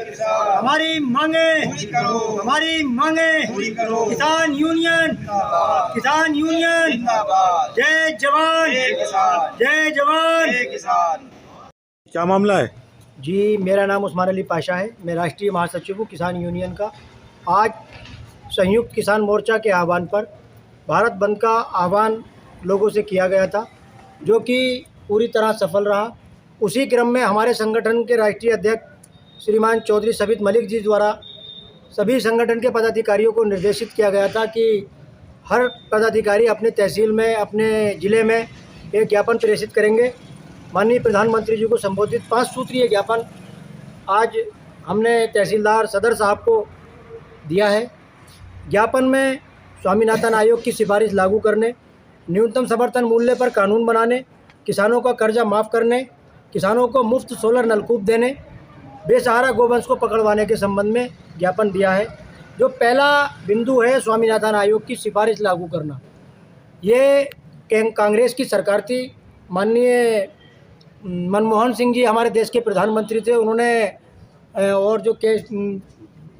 हमारी मांगे पूरी करो, हमारी मांगे पूरी करो। किसान यूनियन जिंदाबाद। जय जवान जय किसान, जय जवान। जय किसान। क्या मामला है? जी, मेरा नाम उस्मान अली पाशा है। मैं राष्ट्रीय महासचिव हूँ किसान यूनियन का। आज संयुक्त किसान मोर्चा के आह्वान पर भारत बंद का आह्वान लोगों से किया गया था, जो कि पूरी तरह सफल रहा। उसी क्रम में हमारे संगठन के राष्ट्रीय अध्यक्ष श्रीमान चौधरी सबित मलिक जी द्वारा सभी संगठन के पदाधिकारियों को निर्देशित किया गया था कि हर पदाधिकारी अपने तहसील में, अपने ज़िले में एक ज्ञापन प्रेषित करेंगे। माननीय प्रधानमंत्री जी को संबोधित 5 सूत्रीय ज्ञापन आज हमने तहसीलदार सदर साहब को दिया है। ज्ञापन में स्वामीनाथन आयोग की सिफारिश लागू करने, न्यूनतम समर्थन मूल्य पर कानून बनाने, किसानों का कर्जा माफ़ करने, किसानों को मुफ्त सोलर नलकूप देने, बेसहारा गोवंश को पकड़वाने के संबंध में ज्ञापन दिया है। जो पहला बिंदु है स्वामीनाथन आयोग की सिफारिश लागू करना, ये कांग्रेस की सरकार थी। माननीय मनमोहन सिंह जी हमारे देश के प्रधानमंत्री थे। उन्होंने और जो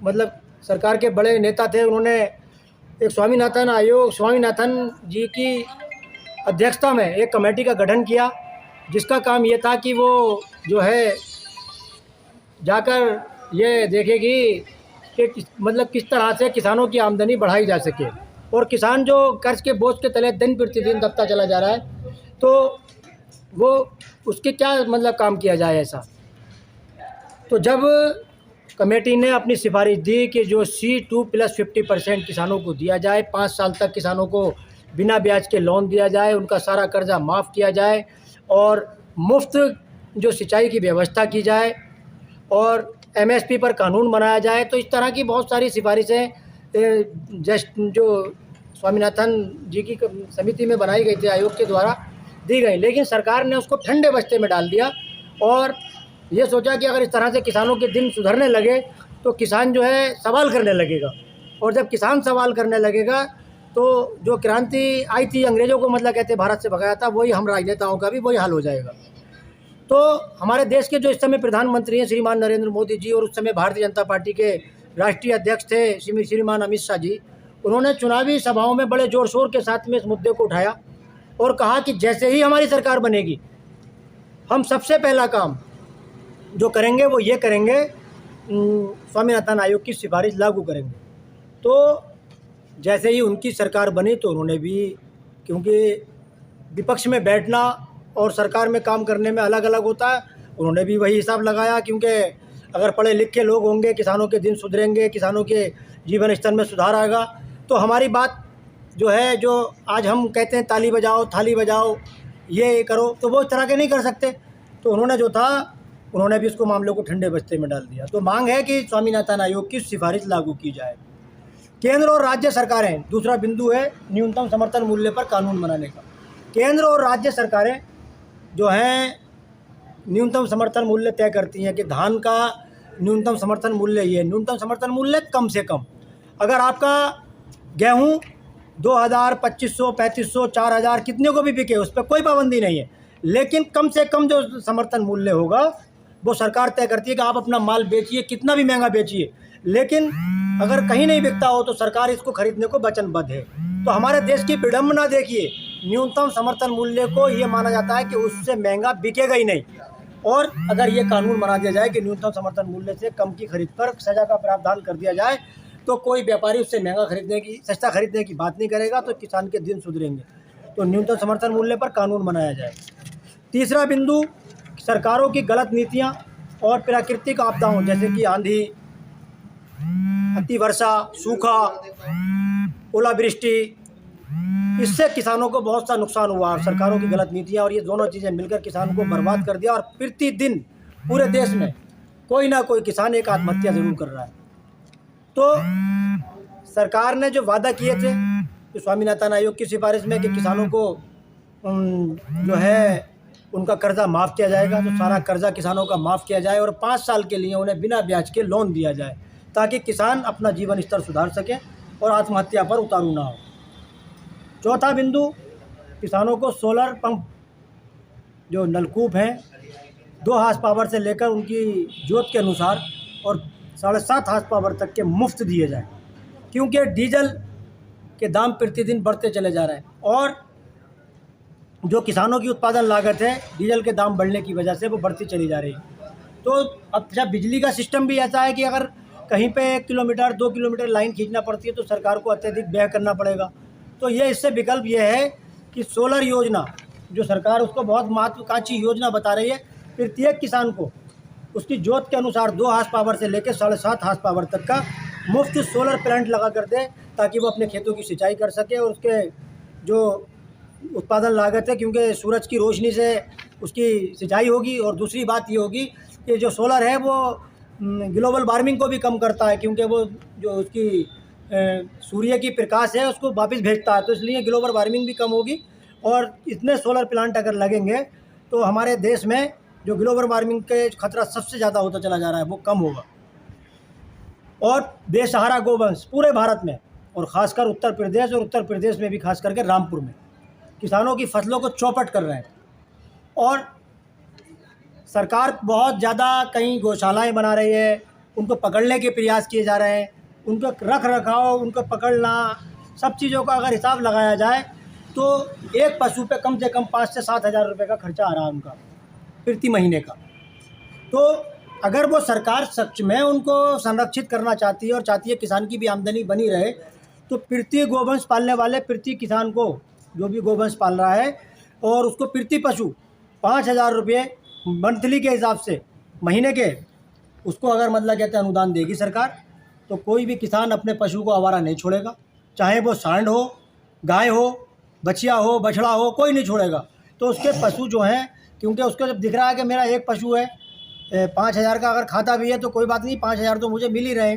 मतलब सरकार के बड़े नेता थे, उन्होंने एक स्वामीनाथन जी की अध्यक्षता में एक कमेटी का गठन किया, जिसका काम ये था कि वो जो है जाकर ये देखेगी कि मतलब किस तरह से किसानों की आमदनी बढ़ाई जा सके, और किसान जो कर्ज के बोझ के तले दिन प्रतिदिन दबता चला जा रहा है, तो वो उसके क्या मतलब काम किया जाए ऐसा। तो जब कमेटी ने अपनी सिफारिश दी कि जो C2 + 50% किसानों को दिया जाए, 5 साल तक किसानों को बिना ब्याज के लोन दिया जाए, उनका सारा कर्जा माफ़ किया जाए और मुफ्त जो सिंचाई की व्यवस्था की जाए और MSP पर कानून बनाया जाए, तो इस तरह की बहुत सारी सिफारिशें जो स्वामीनाथन जी की समिति में बनाई गई थी, आयोग के द्वारा दी गई। लेकिन सरकार ने उसको ठंडे बस्ते में डाल दिया और ये सोचा कि अगर इस तरह से किसानों के दिन सुधरने लगे तो किसान जो है सवाल करने लगेगा, और जब किसान सवाल करने लगेगा तो जो क्रांति आई थी, अंग्रेज़ों को मतलब कहते भारत से भगाया था, वही हम राजनेताओं का भी वही हाल हो जाएगा। तो हमारे देश के जो इस समय प्रधानमंत्री हैं श्रीमान नरेंद्र मोदी जी, और उस समय भारतीय जनता पार्टी के राष्ट्रीय अध्यक्ष थे श्रीमान अमित शाह जी, उन्होंने चुनावी सभाओं में बड़े ज़ोर शोर के साथ में इस मुद्दे को उठाया और कहा कि जैसे ही हमारी सरकार बनेगी, हम सबसे पहला काम जो करेंगे वो ये करेंगे, स्वामीनाथन आयोग की सिफारिश लागू करेंगे। तो जैसे ही उनकी सरकार बनी तो उन्होंने भी, क्योंकि विपक्ष में बैठना और सरकार में काम करने में अलग अलग होता है, उन्होंने भी वही हिसाब लगाया, क्योंकि अगर पढ़े लिखे लोग होंगे, किसानों के दिन सुधरेंगे, किसानों के जीवन स्तर में सुधार आएगा, तो हमारी बात जो है, जो आज हम कहते हैं ताली बजाओ थाली बजाओ ये करो, तो वो इस तरह के नहीं कर सकते। तो उन्होंने जो था, उन्होंने भी इसको मामले को ठंडे बस्ते में डाल दिया। तो मांग है कि स्वामीनाथन आयोग की सिफारिश लागू की जाए। केंद्र और राज्य सरकारें, दूसरा बिंदु है न्यूनतम समर्थन मूल्य पर कानून बनाने का। केंद्र और राज्य सरकारें जो हैं न्यूनतम समर्थन मूल्य तय करती हैं कि धान का न्यूनतम समर्थन मूल्य ये, न्यूनतम समर्थन मूल्य कम से कम, अगर आपका गेहूँ 2000, 2500, 3500, 4000 कितने को भी बिके, उस पर कोई पाबंदी नहीं है, लेकिन कम से कम जो समर्थन मूल्य होगा वो सरकार तय करती है कि आप अपना माल बेचिए, कितना भी महंगा बेचिए, लेकिन अगर कहीं नहीं बिकता हो तो सरकार इसको खरीदने को वचनबद्ध है। तो हमारे देश की विडंबना देखिए, न्यूनतम समर्थन मूल्य को ये माना जाता है कि उससे महंगा बिकेगा ही नहीं, और अगर ये कानून बना दिया जाए कि न्यूनतम समर्थन मूल्य से कम की खरीद पर सजा का प्रावधान कर दिया जाए, तो कोई व्यापारी उससे सस्ता खरीदने की बात नहीं करेगा, तो किसान के दिन सुधरेंगे। तो न्यूनतम समर्थन मूल्य पर कानून बनाया जाए। तीसरा बिंदु, सरकारों की गलत नीतियां और प्राकृतिक आपदाओं जैसे कि आंधी, अतिवर्षा, सूखा, ओलावृष्टि, इससे किसानों को बहुत सा नुकसान हुआ। सरकारों की गलत नीतियां और ये दोनों चीज़ें मिलकर किसानों को बर्बाद कर दिया, और प्रतिदिन पूरे देश में कोई ना कोई किसान एक आत्महत्या जरूर कर रहा है। तो सरकार ने जो वादा किए थे कि स्वामीनाथन आयोग की सिफारिश में कि किसानों को जो है उनका कर्जा माफ़ किया जाएगा, तो सारा कर्जा किसानों का माफ़ किया जाए और 5 साल के लिए उन्हें बिना ब्याज के लोन दिया जाए, ताकि किसान अपना जीवन स्तर सुधार सके और आत्महत्या पर उतारू ना हो। चौथा बिंदु, किसानों को सोलर पंप जो नलकूप हैं 2 हार्स पावर से लेकर उनकी जोत के अनुसार और 7.5 हार्स पावर तक के मुफ्त दिए जाएँ, क्योंकि डीजल के दाम प्रतिदिन बढ़ते चले जा रहे हैं और जो किसानों की उत्पादन लागत है डीजल के दाम बढ़ने की वजह से वो बढ़ती चली जा रही है। तो अब जब बिजली का सिस्टम भी ऐसा है कि अगर कहीं पे 1 किलोमीटर 2 किलोमीटर लाइन खींचना पड़ती है तो सरकार को अत्यधिक व्यय करना पड़ेगा। तो ये इससे विकल्प ये है कि सोलर योजना जो सरकार उसको बहुत महत्वाकांक्षी योजना बता रही है, प्रत्येक किसान को उसकी जोत के अनुसार 2 हार्स पावर से लेकर 7.5 हार्स पावर तक का मुफ्त सोलर प्लांट लगा कर दे, ताकि वो अपने खेतों की सिंचाई कर सके और उसके जो उत्पादन लागत है, क्योंकि सूरज की रोशनी से उसकी सिंचाई होगी। और दूसरी बात ये होगी कि जो सोलर है वो ग्लोबल वार्मिंग को भी कम करता है, क्योंकि वो जो उसकी सूर्य की प्रकाश है उसको वापस भेजता है, तो इसलिए ग्लोबल वार्मिंग भी कम होगी। और इतने सोलर प्लांट अगर लगेंगे तो हमारे देश में जो ग्लोबल वार्मिंग के खतरा सबसे ज़्यादा होता चला जा रहा है वो कम होगा। और बेसहारा गोवंश पूरे भारत में और ख़ासकर उत्तर प्रदेश में भी खास करके रामपुर में किसानों की फसलों को चौपट कर रहे हैं। और सरकार बहुत ज़्यादा कहीं गौशालाएं बना रही है, उनको पकड़ने के प्रयास किए जा रहे हैं, उनको रख रखाव, उनको पकड़ना, सब चीज़ों का अगर हिसाब लगाया जाए तो एक पशु पे कम से कम 5 से 7 हज़ार रुपये का खर्चा आ रहा है उनका प्रति महीने का। तो अगर वो सरकार सच में उनको संरक्षित करना चाहती है और चाहती है किसान की भी आमदनी बनी रहे, तो प्रति गोवंश पालने वाले प्रति किसान को जो भी गोवंश पाल रहा है और उसको प्रति पशु 5,000 रुपये मंथली के हिसाब से महीने के उसको अगर मतलब कहते हैं अनुदान देगी सरकार, तो कोई भी किसान अपने पशु को आवारा नहीं छोड़ेगा, चाहे वो सांड हो, गाय हो, बछिया हो, बछड़ा हो, कोई नहीं छोड़ेगा। तो उसके पशु जो हैं, क्योंकि उसको जब दिख रहा है कि मेरा एक पशु है 5,000 का अगर खाता भी है तो कोई बात नहीं, 5,000 तो मुझे मिल ही रहे हैं।